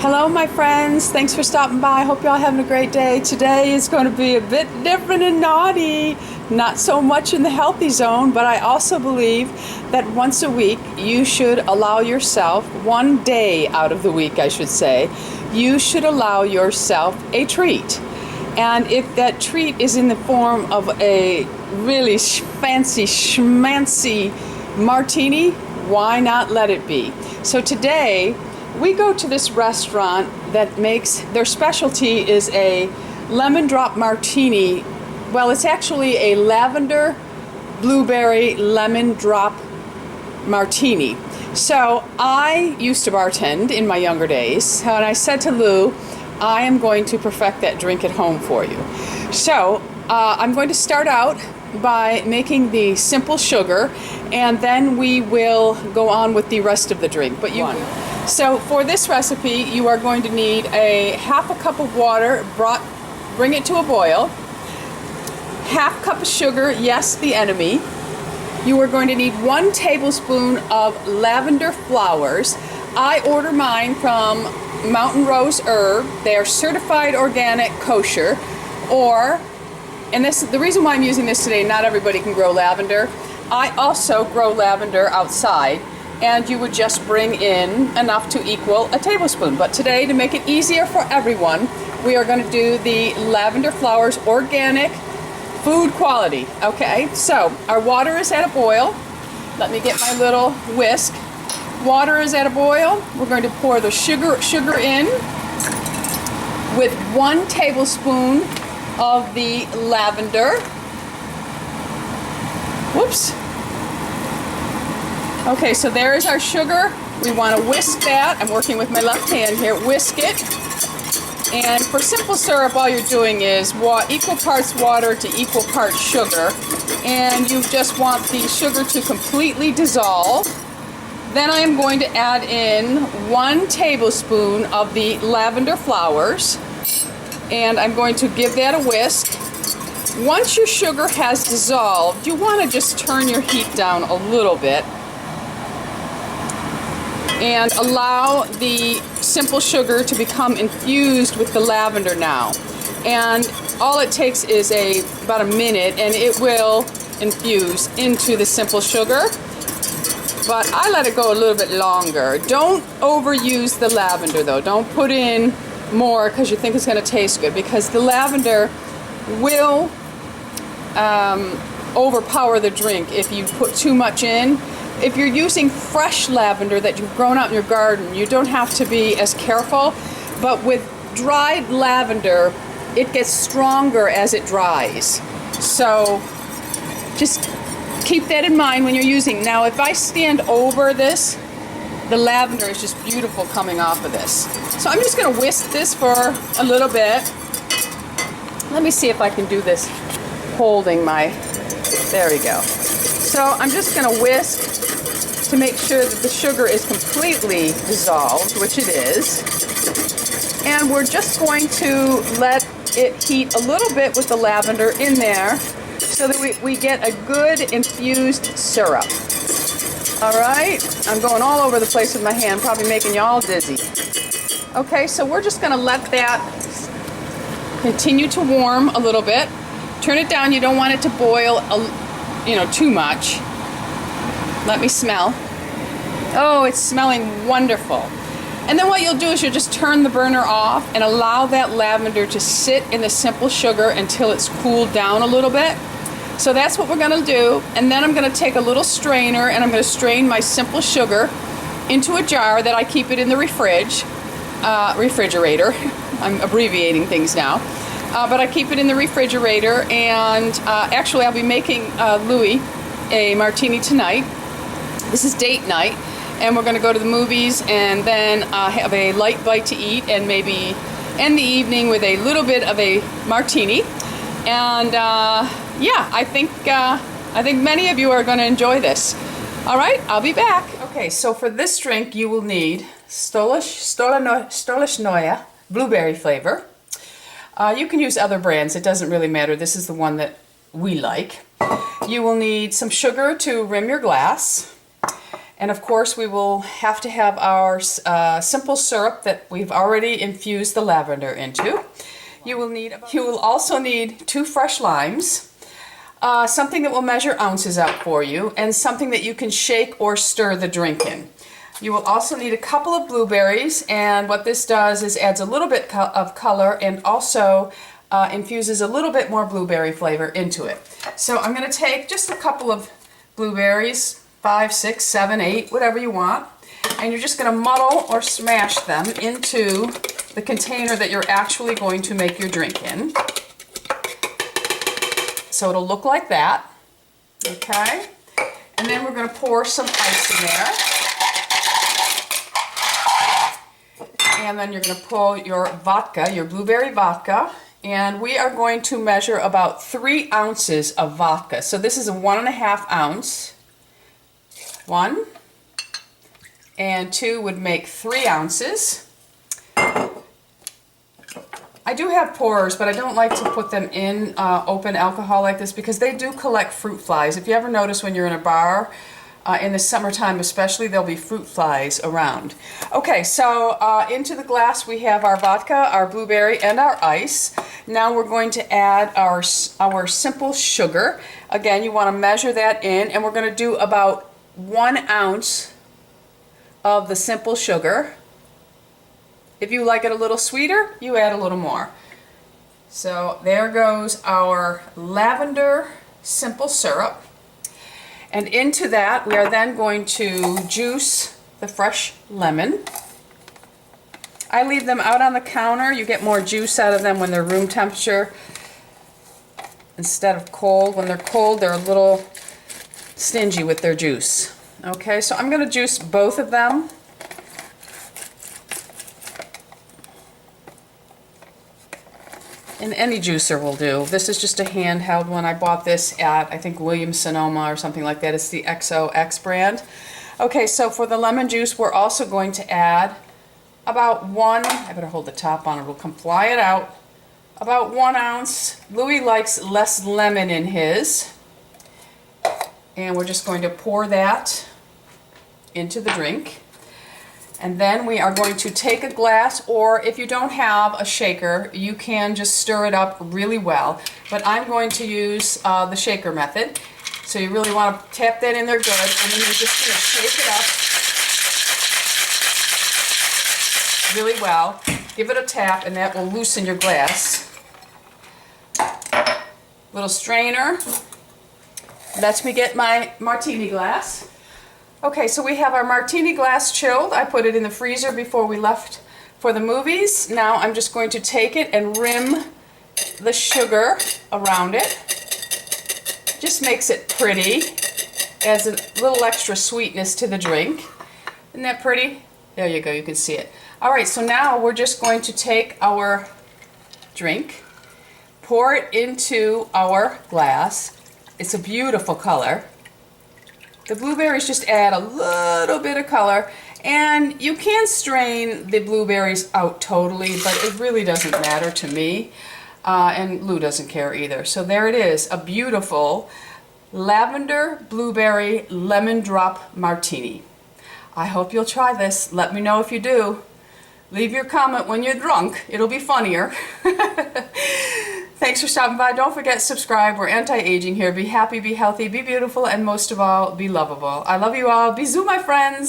Hello my friends, thanks for stopping by. I hope y'all having a great day. Today is going to be a bit different and naughty. Not so much in the healthy zone, but I also believe that once a week you should allow yourself, one day out of the week I should say, you should allow yourself a treat. And if that treat is in the form of a really fancy schmancy martini, why not let it be? So today we go to this restaurant that makes, their specialty is a lemon drop martini. Well, it's actually a lavender blueberry lemon drop martini. So I used to bartend in my younger days, and I said to Lou, I am going to perfect that drink at home for you. So I'm going to start out by making the simple sugar, and then we will go on with the rest of the drink. So for this recipe, you are going to need a half a cup of water, bring it to a boil, half cup of sugar, yes, the enemy. You are going to need 1 tablespoon of lavender flowers. I order mine from Mountain Rose Herb. They are certified organic kosher, and this the reason why I'm using this today, not everybody can grow lavender. I also grow lavender outside, and you would just bring in enough to equal a tablespoon. But today, to make it easier for everyone, we are going to do the lavender flowers organic, food quality. Okay, so our water is at a boil. Let me get my little whisk. Water is at a boil. We're going to pour the sugar in with 1 tablespoon of the lavender. Whoops. Okay, so there is our sugar. We want to whisk that. I'm working with my left hand here. Whisk it. And for simple syrup, all you're doing is equal parts water to equal parts sugar. And you just want the sugar to completely dissolve. Then I am going to add in 1 tablespoon of the lavender flowers. And I'm going to give that a whisk. Once your sugar has dissolved, you want to just turn your heat down a little bit and allow the simple sugar to become infused with the lavender now. And all it takes is about a minute, and it will infuse into the simple sugar. But I let it go a little bit longer. Don't overuse the lavender though. Don't put in more because you think it's going to taste good, because the lavender will overpower the drink if you put too much in. If you're using fresh lavender that you've grown out in your garden, you don't have to be as careful. But with dried lavender, it gets stronger as it dries. So just keep that in mind when you're using. Now, if I stand over this, the lavender is just beautiful coming off of this. So I'm just going to whisk this for a little bit. Let me see if I can do this holding my, there we go. So I'm just going to whisk to make sure that the sugar is completely dissolved, which it is. And we're just going to let it heat a little bit with the lavender in there so that we get a good infused syrup. All right, I'm going all over the place with my hand, probably making you all dizzy. Okay, so we're just going to let that continue to warm a little bit. Turn it down. You don't want it to boil, too much. Let me smell. Oh, it's smelling wonderful. And then what you'll do is you'll just turn the burner off and allow that lavender to sit in the simple sugar until it's cooled down a little bit. So that's what we're going to do. And then I'm going to take a little strainer and I'm going to strain my simple sugar into a jar that I keep it in the refrigerator. I'm abbreviating things now. But I keep it in the refrigerator, and actually I'll be making Louis a martini tonight. This is date night, and we're going to go to the movies and then have a light bite to eat and maybe end the evening with a little bit of a martini. And yeah, I think many of you are going to enjoy this. All right, I'll be back. Okay, so for this drink you will need Stolichnaya blueberry flavor. You can use other brands, it doesn't really matter. This is the one that we like. You will need some sugar to rim your glass. And of course we will have to have our simple syrup that we've already infused the lavender into. You will also need 2 fresh limes, something that will measure ounces out for you, and something that you can shake or stir the drink in. You will also need a couple of blueberries, and what this does is adds a little bit of color and also infuses a little bit more blueberry flavor into it. So I'm going to take just a couple of blueberries, 5, 6, 7, 8, whatever you want, and you're just going to muddle or smash them into the container that you're actually going to make your drink in. So it'll look like that, okay? And then we're going to pour some ice in there. And then you're going to pour your vodka, your blueberry vodka, and we are going to measure about 3 ounces of vodka. So this is a 1.5 ounce. 1 and 2 would make 3 ounces. I do have pourers, but I don't like to put them in open alcohol like this because they do collect fruit flies. If you ever notice when you're in a bar, in the summertime especially, there'll be fruit flies around. Okay, so into the glass we have our vodka, our blueberry, and our ice. Now we're going to add our simple sugar. Again, you want to measure that in, and we're going to do about 1 ounce of the simple sugar. If you like it a little sweeter, you add a little more. So there goes our lavender simple syrup. And into that we are then going to juice the fresh lemon. I leave them out on the counter. You get more juice out of them when they're room temperature instead of cold. When they're cold, they're a little stingy with their juice. Okay, so I'm going to juice both of them. And any juicer will do. This is just a handheld one. I bought this at, I think, Williams-Sonoma or something like that. It's the XOX brand. Okay, so for the lemon juice, we're also going to add about 1, I better hold the top on it, we'll come fly it out, about 1 ounce. Louis likes less lemon in his. And we're just going to pour that into the drink. And then we are going to take a glass, or if you don't have a shaker, you can just stir it up really well. But I'm going to use the shaker method. So you really want to tap that in there good, and then you're just going to shake it up really well. Give it a tap, and that will loosen your glass. Little strainer. Lets me get my martini glass. Okay, so we have our martini glass chilled. I put it in the freezer before we left for the movies. Now I'm just going to take it and rim the sugar around it. Just makes it pretty. Adds a little extra sweetness to the drink. Isn't that pretty? There you go, you can see it. Alright, so now we're just going to take our drink, pour it into our glass. It's a beautiful color. The blueberries just add a little bit of color, and you can strain the blueberries out totally, but it really doesn't matter to me, and Lou doesn't care either. So there it is, a beautiful lavender blueberry lemon drop martini. I hope you'll try this. Let me know if you do. Leave your comment when you're drunk. It'll be funnier. Thanks for stopping by. Don't forget to subscribe. We're anti-aging here. Be happy, be healthy, be beautiful, and most of all, be lovable. I love you all. Bisous, my friends.